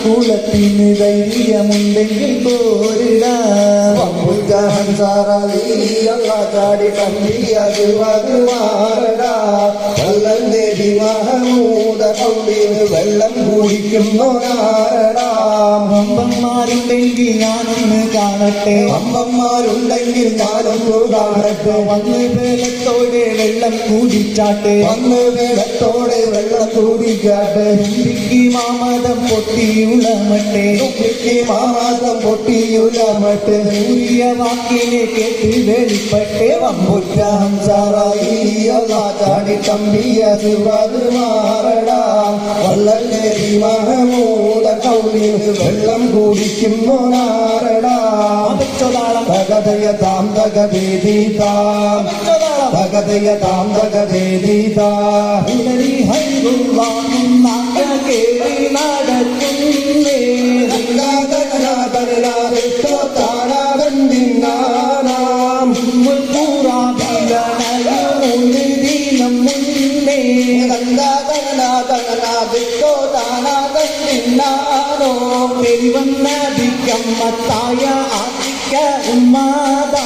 കുളത്തിന് ധൈര്യമുണ്ടെങ്കിൽ പോരിട ചാടി കമ്പിയത് വരുമാറടാ വല്ലം ദേവി മഹമൂദ കൗളിന് വെള്ളം കുടിക്കുന്നോരാരടാ അമ്പന്മാരുണ്ടെങ്കിൽ ഞാനൊന്ന് കാണട്ടെ അമ്മമാരുണ്ടെങ്കിൽ ഞാനൊന്നു കാണട്ടെ വന്ന് വേലത്തോടെ വെള്ളം കൂടിച്ചാട്ടെ വന്ന് വേളത്തോടെ വെള്ളം കുടിക്കാട്ടെ തുമ്പിക്ക് മാമദം പൊട്ടിയുളമട്ടെ തുമ്പിക്ക് മാമാസം പൊട്ടിയുലമട്ടെ സൂര്യ വാക്കിനെ കേട്ട് വെളിപ്പെട്ടെ ഹംസാറായി ചാടി കമ്പിയത് വരുമാറടാ വല്ലം ദേവി മഹമൂദ കൗളിന് വെള്ളം കുടിക്കുന്നോരാരടാ തകതയ താം തകതേതീതാം തകതയ താം തകതേതീതാ ഉടനെ ഹൈറുവാങ്ങുന്ന കേറി നടക്കുന്നേ താനാകണ്ടിന്നാനാം ദിനം മുന്നേ തകനാതിക്കോ താനാകണ്ടിന്നാനോ പെരുവന്നതിക്കമ്മത്തായ ആദിക്ക ഉമ്മാതാ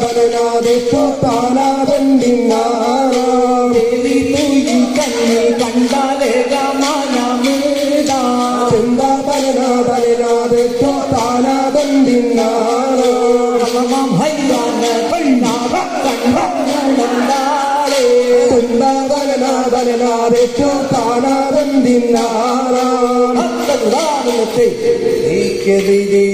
തകനാതിക്കോ താനാകണ്ടിന്നാനോ ദേവി തൂയിൽ കണ്ണിൽ കണ്ടാലേ ഗമാനമിതാ തകനാതിക്കോ താനാകണ്ടിന്നാനോ ഹൈവാന പെണ്ണാറ കണ്ടാളെ തകനാതിക്കോ താനാകണ്ടിന്നാനോ നീക്കെതിരെ